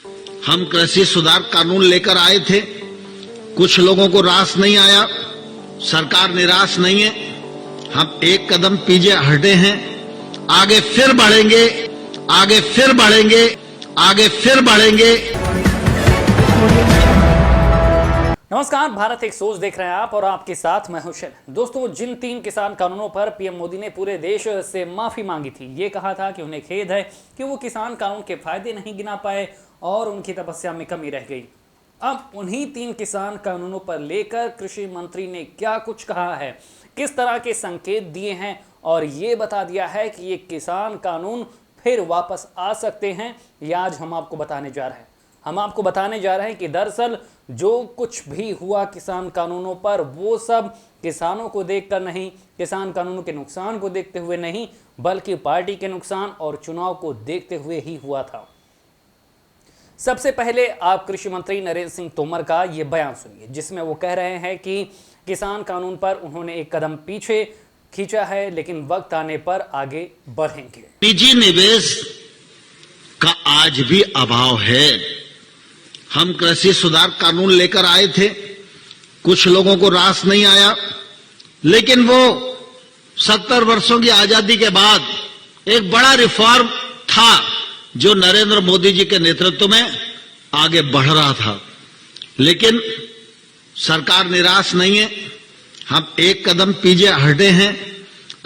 हम कृषि सुधार कानून लेकर आए थे, कुछ लोगों को रास नहीं आया, सरकार निराश नहीं है, हम एक कदम पीछे हटे हैं, आगे फिर बढ़ेंगे, आगे फिर बढ़ेंगे, आगे फिर बढ़ेंगे। नमस्कार, भारत एक सोच देख रहे हैं आप और आपके साथ मैं हूं शैलेंद्र। दोस्तों, जिन 3 किसान कानूनों पर पीएम मोदी ने पूरे देश से माफी मांगी थी, ये कहा था कि उन्हें खेद है कि वो किसान कानून के फायदे नहीं गिना पाए और उनकी तपस्या में कमी रह गई। अब उन्हीं 3 किसान कानूनों पर लेकर कृषि मंत्री ने क्या कुछ कहा है, किस तरह के संकेत दिए हैं और ये बता दिया है कि ये किसान कानून फिर वापस आ सकते हैं, ये आज हम आपको बताने जा रहे हैं। हम आपको बताने जा रहे हैं कि दरअसल जो कुछ भी हुआ किसान कानूनों पर, वो सब किसानों को देखकर नहीं, किसान कानूनों के नुकसान को देखते हुए नहीं, बल्कि पार्टी के नुकसान और चुनाव को देखते हुए ही हुआ था। सबसे पहले आप कृषि मंत्री नरेंद्र सिंह तोमर का ये बयान सुनिए, जिसमें वो कह रहे हैं कि किसान कानून पर उन्होंने एक कदम पीछे खींचा है, लेकिन वक्त आने पर आगे बढ़ेंगे। निजी निवेश का आज भी अभाव है। हम कृषि सुधार कानून लेकर आए थे, कुछ लोगों को रास नहीं आया, लेकिन वो 70 वर्षों की आजादी के बाद एक बड़ा रिफॉर्म था जो नरेंद्र मोदी जी के नेतृत्व में आगे बढ़ रहा था। लेकिन सरकार निराश नहीं है, हम एक कदम पीछे हटे हैं,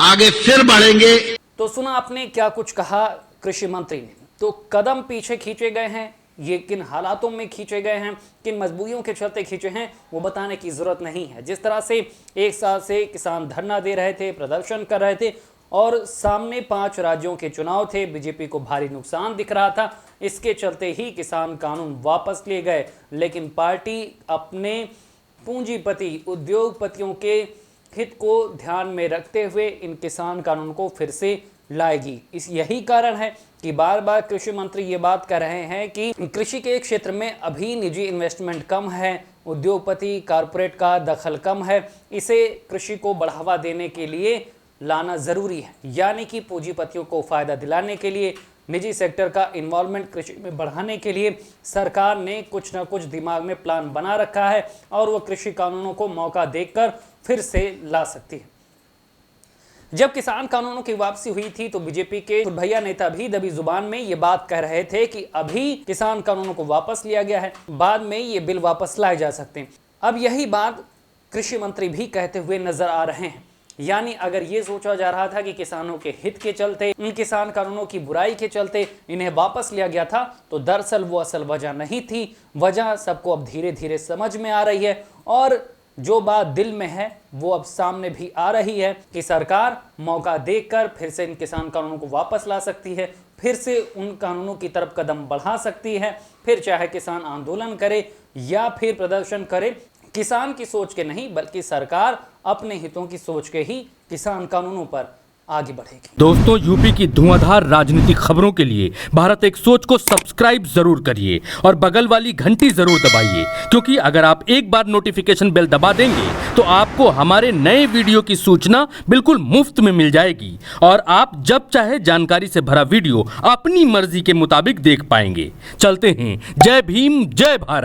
आगे फिर बढ़ेंगे। तो सुना आपने क्या कुछ कहा कृषि मंत्री ने। तो कदम पीछे खींचे गए हैं, ये किन हालातों में खींचे गए हैं, किन मजबूरियों के चलते खींचे हैं, वो बताने की जरूरत नहीं है। जिस तरह से एक साल से किसान धरना दे रहे थे, प्रदर्शन कर रहे थे और सामने 5 राज्यों के चुनाव थे, बीजेपी को भारी नुकसान दिख रहा था, इसके चलते ही किसान कानून वापस लिए गए। लेकिन पार्टी अपने पूंजीपति उद्योगपतियों के हित को ध्यान में रखते हुए इन किसान कानून को फिर से लाएगी। यही कारण है कि बार बार कृषि मंत्री ये बात कर रहे हैं कि कृषि के क्षेत्र में अभी निजी इन्वेस्टमेंट कम है, उद्योगपति कारपोरेट का दखल कम है, इसे कृषि को बढ़ावा देने के लिए लाना जरूरी है। यानी कि पूंजीपतियों को फायदा दिलाने के लिए, निजी सेक्टर का इन्वॉल्वमेंट कृषि में बढ़ाने के लिए सरकार ने कुछ ना कुछ दिमाग में प्लान बना रखा है और वो कृषि कानूनों को मौका देकर फिर से ला सकती है। जब किसान कानूनों की वापसी हुई थी तो बीजेपी के भैया नेता भी दबी जुबान में ये बात कह रहे थे कि अभी किसान कानूनों को वापस लिया गया है, बाद में ये बिल वापस लाए जा सकते हैं। अब यही बात कृषि मंत्री भी कहते हुए नजर आ रहे हैं। यानी अगर ये सोचा जा रहा था कि किसानों के हित के चलते, इन किसान कानूनों की बुराई के चलते इन्हें वापस लिया गया था, तो दरअसल वो असल वजह नहीं थी। वजह सबको अब धीरे धीरे समझ में आ रही है और जो बात दिल में है वो अब सामने भी आ रही है कि सरकार मौका देकर फिर से इन किसान कानूनों को वापस ला सकती है, फिर से उन कानूनों की तरफ कदम बढ़ा सकती है। फिर चाहे किसान आंदोलन करे या फिर प्रदर्शन करे, किसान की सोच के नहीं बल्कि सरकार अपने हितों की सोच के ही किसान कानूनों पर आगे बढ़ेगी। दोस्तों, यूपी की धुआंधार राजनीतिक खबरों के लिए भारत एक सोच को सब्सक्राइब जरूर करिए और बगल वाली घंटी जरूर दबाइए, क्योंकि अगर आप एक बार नोटिफिकेशन बेल दबा देंगे तो आपको हमारे नए वीडियो की सूचना बिल्कुल मुफ्त में मिल जाएगी और आप जब चाहे जानकारी से भरा वीडियो अपनी मर्जी के मुताबिक देख पाएंगे। चलते हैं, जय भीम, जय भारत।